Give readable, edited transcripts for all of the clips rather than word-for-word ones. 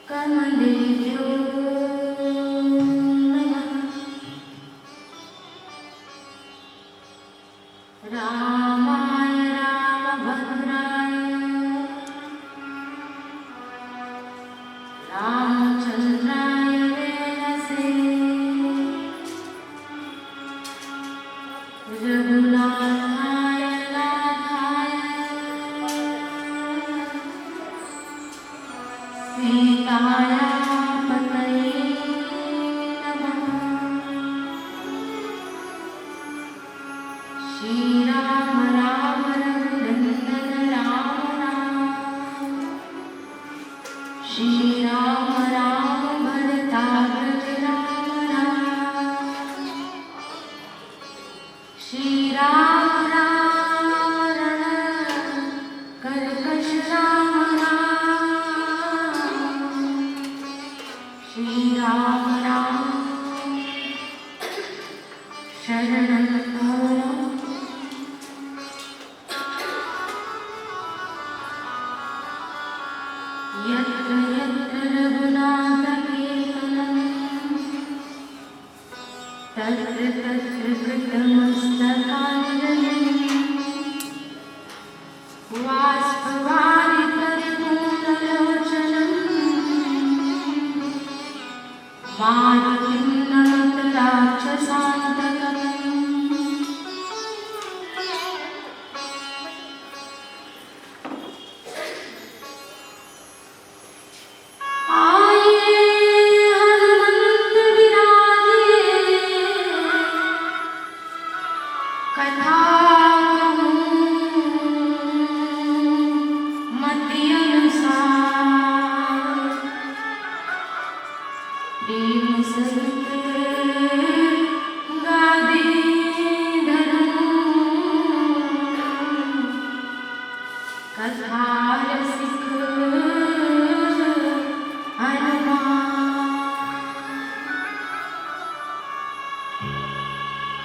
कमलेभ्यो नमः। रामाय रामभद्राय रामचन्द्राय वेदसे रघुनाथाय नाथाय सीताय पतये नमः। श्रीराम राम रघुनन्दन राम राम श्रीराम राम भरताग्रज राम राम श्रीराम राम रण कर्कश राम राम श्रीराम राम शरणं गौरव। यत्र यत्र रघुनाथकीर्तनं तत्र तत्र कृतमस्तकाञ्जलिं बाष्पवारि परिपूर्णलोचनं मारुतिं नमत राक्षसान्तकम्।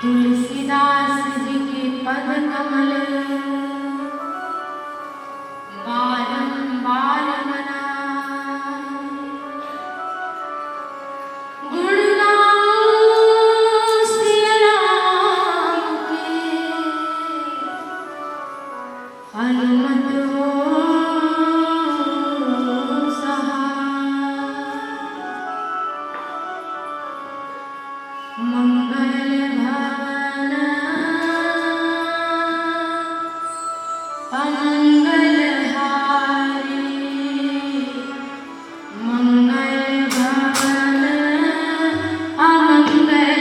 तुलसीदास जी के पद कमल बारंबार मनाए। गुण गाऊं सिया राम के हनुमत हो सहाय। मंगल भवन अमंगलहारी मंगल भवन अमंगलहारी।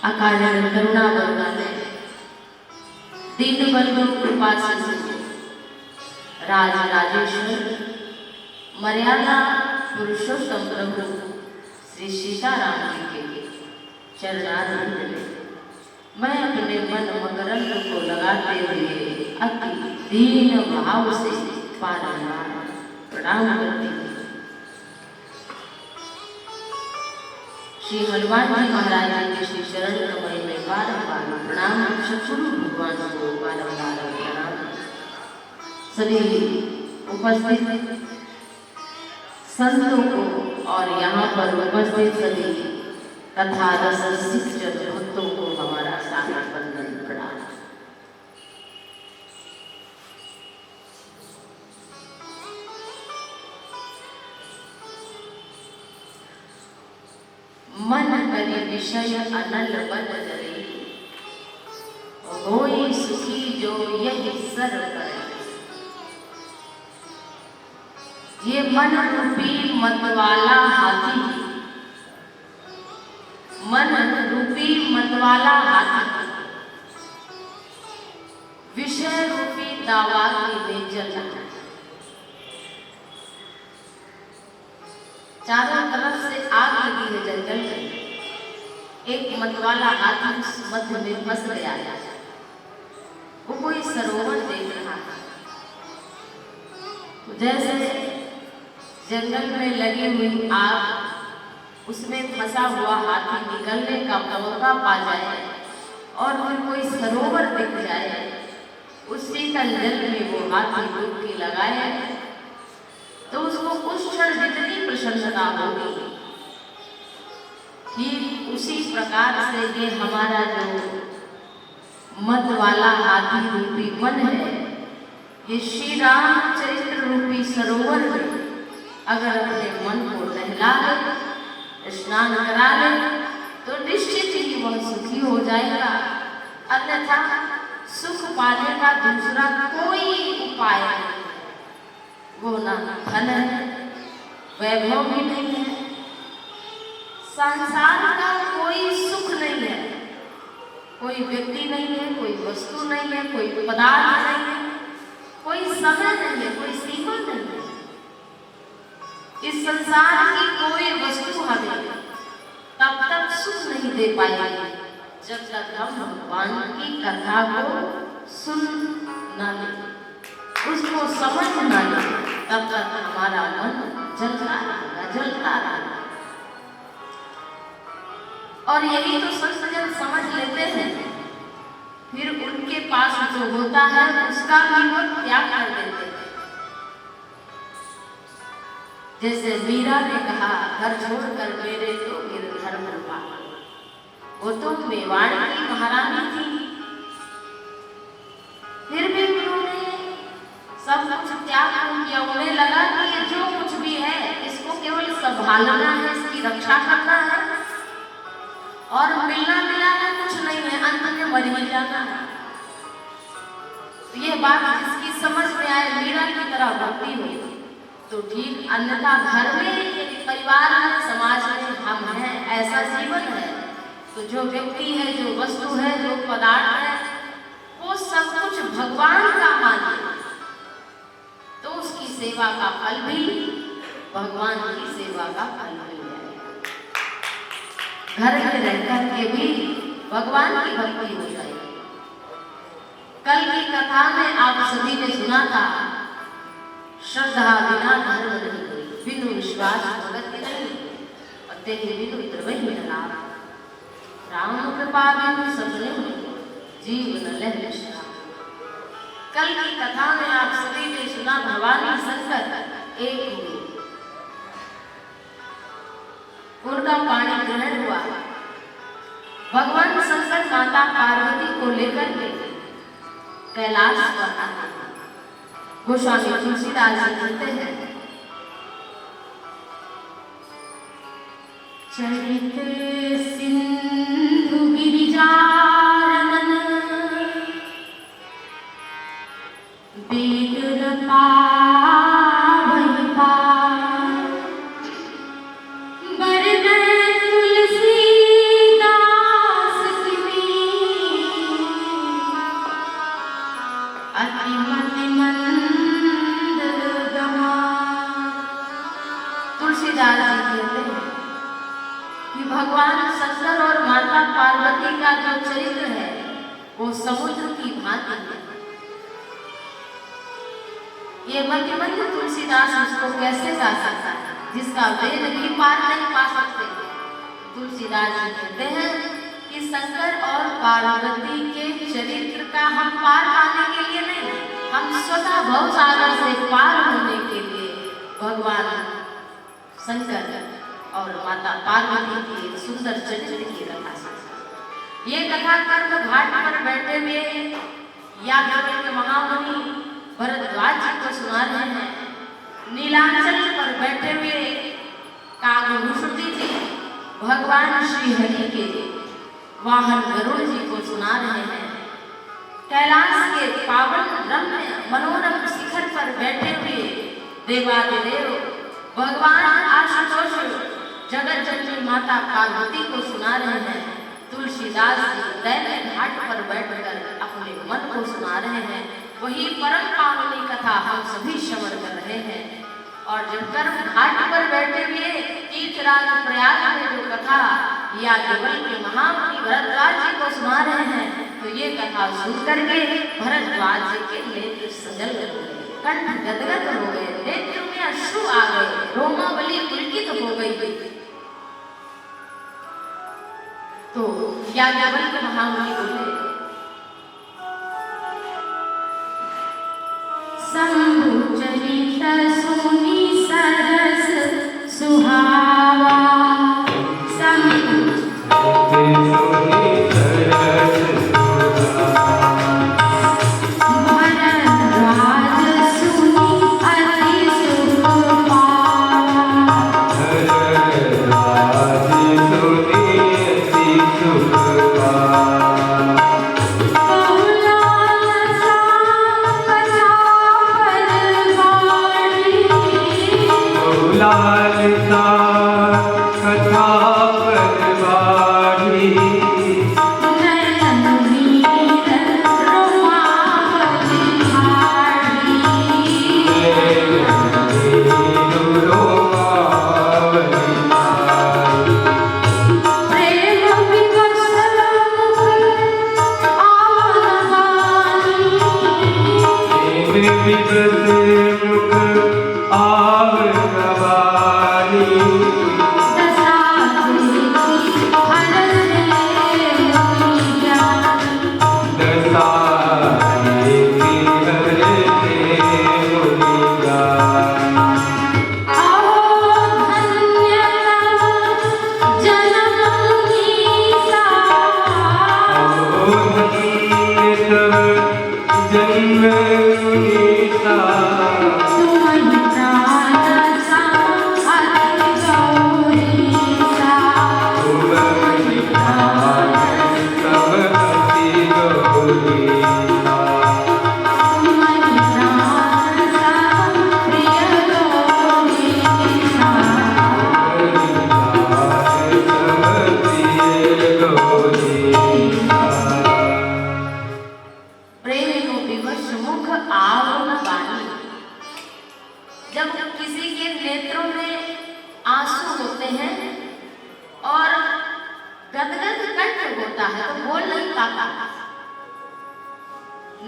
अकाल करुणा बरसाने दीन बंधु कृपा सिंधु राज राजेश्वर मर्यादा पुरुषोत्तम प्रभु श्री सीताराम जी के चरणारविंद में मैं अपने मन मकरंद को लगाते हुए अति दीन भाव से बारंबार प्रणाम करती हूँ। श्री हनुमान जी महाराज जी के श्री चरण कमल में बारंबार प्रणाम, सद्गुरु भगवान को बारंबार प्रणाम। सभी उपस्थित संतों को और यहाँ पर उपस्थित सभी तथा रसिक भक्तों को हमारा सादर वंदन प्रणाम। मन करे विषय अनल बन करे, होई सुखी जो यही सर करे। ये मन रूपी मतवाला हाथी, मन रूपी मतवाला हाथी विषय रूपी दावा की बेचल। चारों तरफ से आग लगी है जंगल में, एक मतवाला हाथी मध्य में फंस गया है। वो कोई सरोवर देख रहा है। जैसे जंगल में लगी हुई आग, उसमें फंसा हुआ हाथी निकलने का मौका पा जाए और फिर कोई सरोवर दिख जाए, उस शीतल जल में वो हाथी डुबकी लगाए तो उसको उस क्षण जितनी प्रसन्नता होगी, ठीक उसी प्रकार से ये हमारा जो मत वाला हाथी रूपी मन है, ये श्री रामचरित्र रूपी सरोवर में अगर अपने मन को नहला ले, स्नान करा ले, तो निश्चित ही वह सुखी हो जाएगा। अन्यथा पाने का दूसरा कोई उपाय नहीं। वो ना धन है, वैभव भी नहीं है, संसार का कोई सुख नहीं है, कोई व्यक्ति नहीं है, कोई वस्तु नहीं है, कोई पदार्थ नहीं है, कोई समय नहीं है, कोई सीमा नहीं है। इस संसार की कोई वस्तु हमें तब तक सुख नहीं दे पाएगी जब तक हम भगवान की कथा को सुन ना लें, उसको समझ ना लें, तब तक हमारा मन जलता रहेगा, जलता रहेगा। और यही तो संत समझ लेते हैं, फिर उनके पास जो होता है उसका भी वो त्याग कर देते हैं। जैसे मीरा ने कहा, घर छोड़कर मेरे तो गिरधर मन पाया। वो तो मेवाड़ की महारानी थी, फिर भी उन्होंने सब कुछ त्याग किया। उन्हें लगा कि ये जो कुछ भी है इसको केवल संभालना है, इसकी रक्षा करना है, और मिलना मिलाना कुछ नहीं है, अंत में मर ही जाना है। ये बात जिसकी समझ में आए, मीरा की तरह भक्ति हो तो ठीक, अन्यथा घर में, परिवार में, समाज में हम हैं, ऐसा जीवन है तो जो व्यक्ति है, जो वस्तु है, जो पदार्थ है, वो सब कुछ भगवान का माने तो उसकी सेवा का फल भी भगवान की सेवा का फल मिल जाएगा। घर में रहकर के भी भगवान की भक्ति हो जाएगी। कल की कथा में आप सभी ने सुना था, श्रद्धा बिना धर्म नहीं, बिनु विश्वास भगत नहीं, पत्ते के बिनु द्रवहि न लाभ, राम कृपा बिनु सपने जीवन लह निष्ठा। कल की कथा में आप सभी ने सुना, भवानी शंकर एक हुए, उनका पाणी ग्रहण हुआ। भगवान शंकर माता पार्वती को लेकर के कैलाश पर आते हैं। गोस्वामी तुलसीदास जी कहते हैं, चरित सिंधु गिरिजारमन वेद न पावहि पार, बरनय तुलसीदास की अतिमति मंद गमा। तुलसीदास जी कहते हैं कि भगवान शंकर और माता पार्वती का जो चरित्र है वो समुद्र की भांति है। ये मध्यमंद तुलसीदास उसको कैसे गा सकता है जिसका वेद भी पार नहीं पा सकते। तुलसीदास जी कहते हैं कि शंकर और पार्वती के चरित्र का हम पार पाने के लिए नहीं, हम स्वतः भवसागर से पार होने के लिए भगवान शंकर और माता पार्वती की सुंदर चरित्र की कथा सुनते। ये कथा कर्म घाट पर बैठे हुए याज्ञवल्क्य महामुनि भरद्वाज जी को सुना रहे हैं। नीलांचल पर बैठे हुए कागभूषुति जी भगवान श्री हरि के वाहन गरुड़ जी को सुना रहे हैं। कैलाश के पावन रम्य मनोरम शिखर पर बैठे हुए देवादिदेव भगवान आशुतोष जगत जननी माता पार्वती को सुना रहे हैं। तुलसीदास जी दैन्य घाट पर बैठकर अपने मन को सुना रहे हैं। वही परम पावनी कथा हम सभी श्रवण कर रहे हैं। और जब कर्म घाट पर बैठे हुए तीर्थराज प्रयाग में जो कथा याज्ञवल्क्य महामुनि भरद्वाज जी को सुना रहे हैं, तो ये कथा सुन करके भरद्वाज जी के नेत्र सजल हो गए, कंठ गदगद हो गए, नेत्र में अश्रु आ गए, रोमावली पुलकित हो गई। तो याज्ञवल्क्य महामुनि बोले, शंभु चरित सुनि सरस सुहावा, शंभु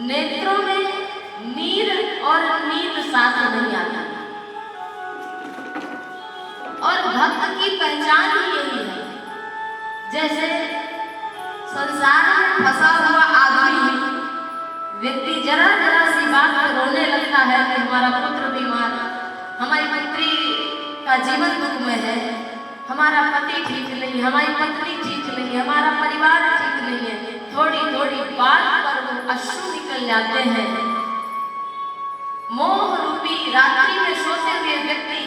नेत्रों में नीर और नींद साथ नहीं आता। और भक्त की पहचान ही यही है। जैसे संसार में फंसा हुआ आदमी व्यक्ति जरा जरा सी बात पर रोने लगता है कि हमारा पुत्र बीमार, हमारी पुत्री का जीवन दुख में है, हमारा पति ठीक नहीं, हमारी पत्नी ठीक नहीं, हमारा परिवार ठीक नहीं है। थोड़ी थोड़ी बात पर वो अश्रु निकल जाते हैं। मोह रूपी रात्रि में सोते हुए व्यक्ति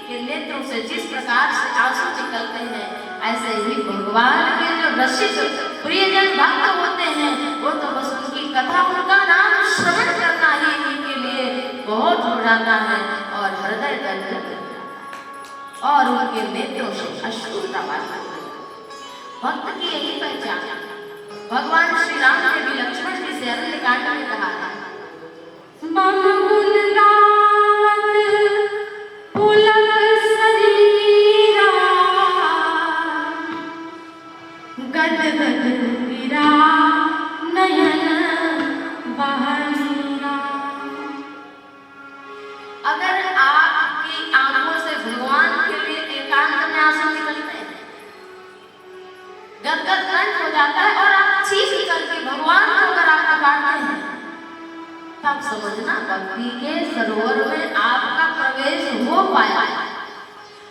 के नेत्रों से जिस प्रकार से आंसू निकलते हैं, ऐसे ही भगवान के जो रसिक प्रियजन भक्त होते हैं, वो तो बस उनकी कथा, उनका नाम श्रवण करना ही उनके लिए बहुत हो जाता है और हृदय दर्द और उनके नेत्रों से अश्रु प्रवाहित होते हैं। भक्त की यही पहचान भगवान श्री राम ने भी लक्ष्मण जी से अरण्यकांड में कहा है, मम गुण गावत पुलक शरीरा गद गद गिरा नयन बहनीरा। अगर आपकी आंखों से भगवान के लिए एकांत में आंसू निकलते हैं, गदगद कंठ हो जाता है और आप चीख करके भगवान को अगर आप पुकारते हैं, तब समझना भक्ति के सरोवर में आपका प्रवेश हो पाया।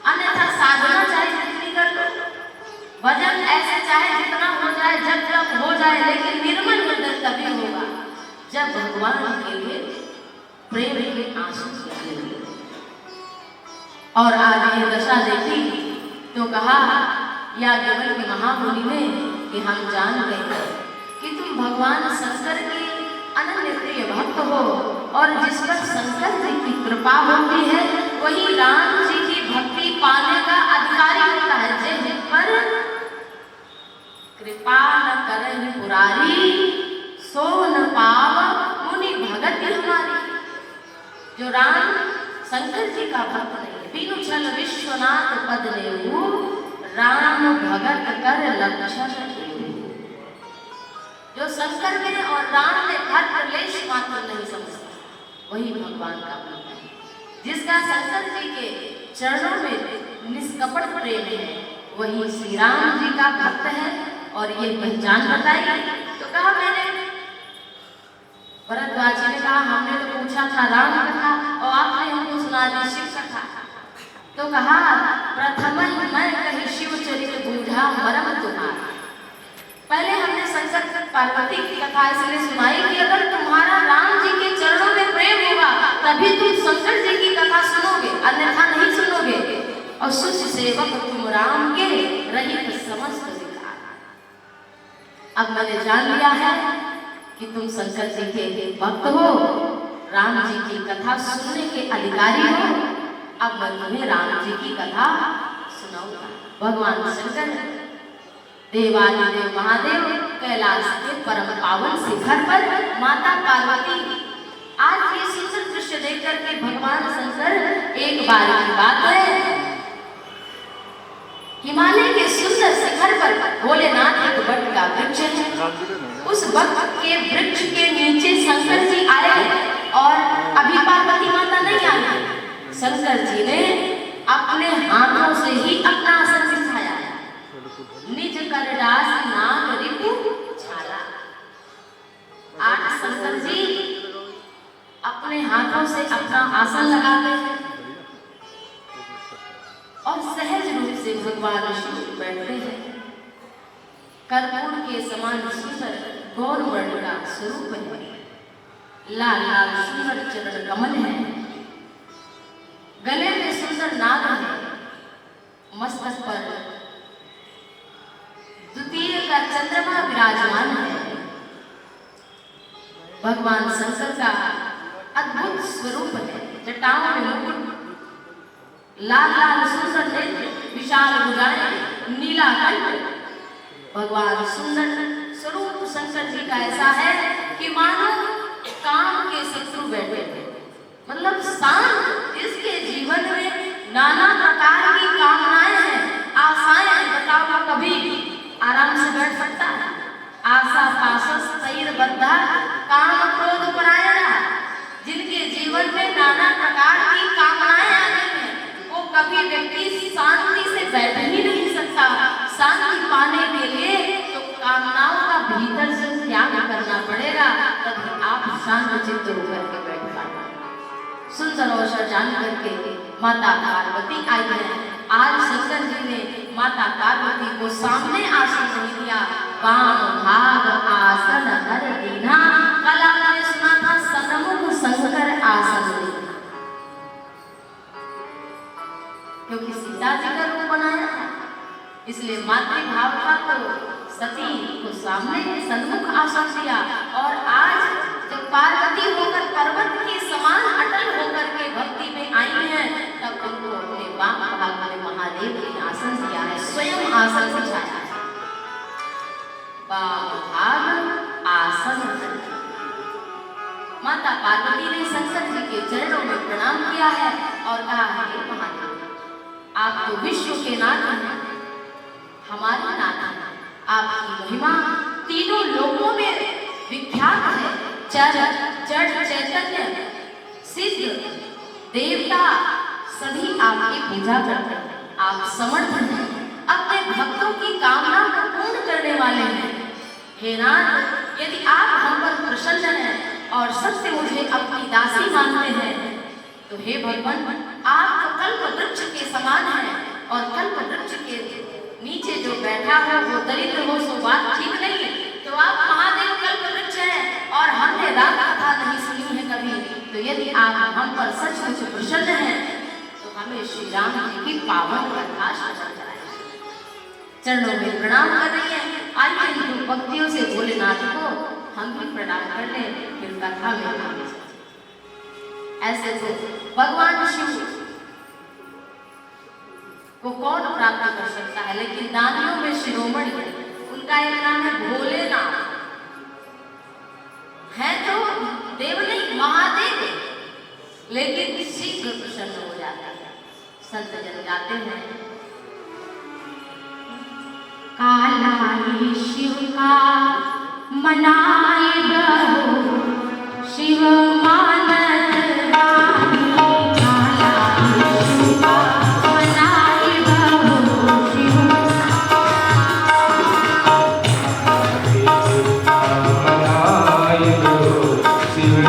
अन्यथा साधना चाहे जितनी कर लो, भजन ऐसे चाहे जितना हो जाए, जब जब हो जाए, लेकिन निर्मल हृदय तभी होगा जब भगवान के लिए प्रेम के आंसू गिरेंगे। और आज ये दशा देखी तो कहा याज्ञवल्क्य के महामुनि ने कि हम जान गए कि तुम भगवान शंकर के अनन्य प्रिय भक्त हो और जिस पर शंकर जी की कृपा होती है वही राम जी की भक्ति पाने का अधिकारी होता है। जिन पर कृपा न करहि पुरारी सो न पाव मुनि भगत हमारी। जो राम शंकर जी का भक्त नहीं, बिनु छल विश्वनाथ पद लेहु राम भगत कर लक्षण। जो शंकर में और राम में हर प्रलेश मात्र नहीं समझता, वही भगवान का भक्त है। जिसका शंकर जी के चरणों में निष्कपट प्रेम है, वही श्री राम जी का भक्त है। और ये पहचान बताई तो कहा, मैंने भरद्वाज जी ने कहा, हमने तो पूछा था राम कथा और आपने हमको सुना दी शिव कथा। तो कहा, प्रथम मैं कही शिव चरित बूझा मरम तुम्हारा। पहले हमने शंकर पार्वती की कथा इसलिए सुनाई कि अगर तुम्हारा राम जी के चरणों में प्रेम होगा तभी तुम शंकर जी की कथा सुनोगे, अन्यथा नहीं सुनोगे। और सुच सेवक तुम राम के रहित समस्त विकार। अब मैंने जान लिया है कि तुम शंकर जी के भक्त हो, राम जी की कथा सुनने के अधिकारी हो। अब मैं तुम्हें राम जी की कथा सुनाऊंगा। भगवान शंकर देवादिदेव महादेव कैलाश के परम पावन शिखर पर माता पार्वती। आज ये सुंदर दृश्य देख करके भगवान शंकर एक बार की बात है, हिमालय के सुंदर शिखर पर भोलेनाथ एक वट का वृक्ष है। उस वट के वृक्ष के नीचे शंकर जी आए और अभी पार्वती माता नहीं आई। शंकर जी ने अपने हाथों से ही अपना आसन बिछाया, निज कर दास नाग रिपु छाला। आज शंकर जी अपने हाथों से अपना आसन लगाते हैं और सहज रूप से भगवान शिव बैठते हैं। कर्पूर के समान सुंदर गौर वर्ण का स्वरूप है, लाल लाल सुंदर चरण कमल है, गले में सुंदर नाग है, मस्तक पर द्वितीय का चंद्रमा विराजमान है। भगवान शंकर का अद्भुत स्वरूप है, जटाओं में मुकुट, लाल लाल सुंदर नेत्र, विशाल भुजाएं, नीला कंठ। भगवान सुंदर स्वरूप शंकर जी का ऐसा है कि मानो काम के शत्रु बैठे थे, मतलब शांत। इसके जीवन में नाना प्रकार की कामनाएं हैं, आशाएं। बताओ कभी आराम से बैठ सकता है? आशा पाशस तैर बद्धा काम क्रोध परायणा, जिनके जीवन में नाना प्रकार की कामनाएं आती हैं, वो कभी व्यक्ति शांति से बैठ ही नहीं सकता। शांति पाने के लिए तो कामनाओं का भीतर से त्याग करना पड़ेगा, तभी आप शांत चित्त होकर के बैठ पाएंगे। सुंदर अवसर जान करके माता पार्वती आई है। आज शंकर जी ने माता पार्वती को सामने आसन नहीं दिया, वाम भाग आसन हर दीना। कल आपने सुना था सन्मुख शंकर आसन देना, क्योंकि सीता जी का रूप बनाया था, इसलिए मातृभाव का तो सती को सामने सन्मुख आसन दिया। और आज जब पार्वती होकर पर्वत के समान अटल होकर के भक्ति में आई है, तब उनको अपने वाम भाग में महादेव ने आसन दिया है, स्वयं आसन बिछाया है। वाम भाग आसन। माता पार्वती ने शंकर जी के चरणों में प्रणाम किया है और कहा है, महादेव आप तो विश्व के नाथ हैं, हमारे नाथ हैं। आपकी महिमा तीनों लोकों में विख्यात है। जड़ चैतन्य सिद्ध देवता सभी आपकी पूजा करते हैं। आप समर्थ हैं, अपने भक्तों की कामना को पूर्ण करने वाले हैं। हे नाथ, यदि आप हम पर प्रसन्न हैं और सत्य मुझे अपनी दासी मानते हैं, तो हे भगवान, आप तो कल्प वृक्ष के समान हैं, और कल्प वृक्ष के नीचे जो बैठा हो वो दरिद्र हो, सो बात ठीक नहीं। तो आप महादेव कल्प वृक्ष हैं और हमने राम कथा नहीं सुनी है कभी। तो यदि आप हम पर सचमुच प्रसन्न हैं, तो हमें श्री राम जी की पावन कथा श्रवण कराएं। चरणों में प्रणाम कर रही है। आइए हिंदू भक्तियों से भोलेनाथ को हम भी प्रणाम कर ले, फिर कथा में ऐसे तो भगवान शिव को कौन प्राप्त कर सकता है, लेकिन दानियों में शिरोमणि है, उनका एक नाम है भोलेनाथ। है तो देव नहीं, महादेव, लेकिन शीघ्र प्रसन्न हो जाता है। संत जन गाते हैं, काला शिव का मनाए रहो, शिव मानत शिव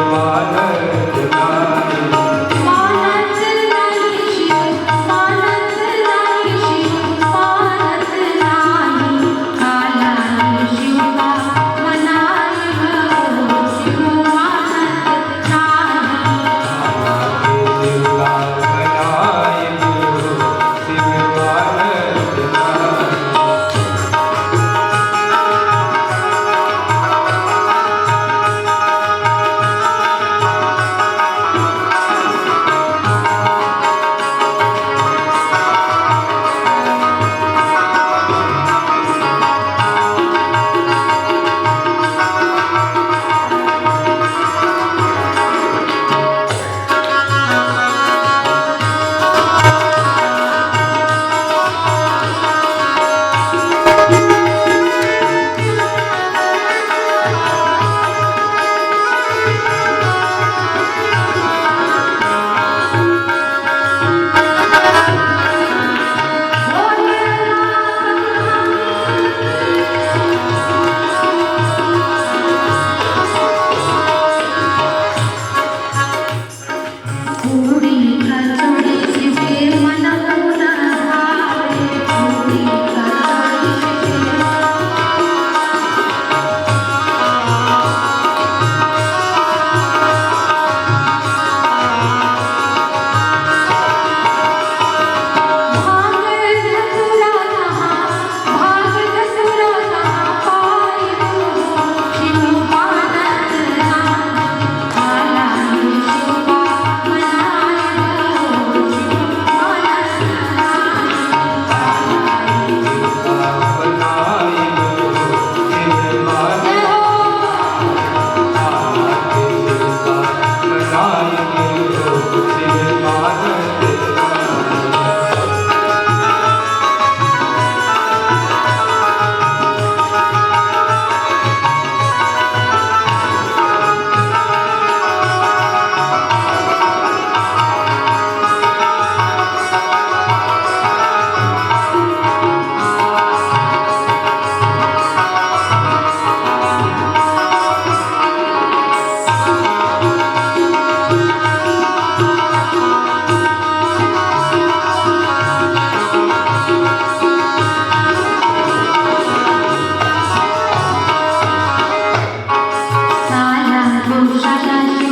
शाला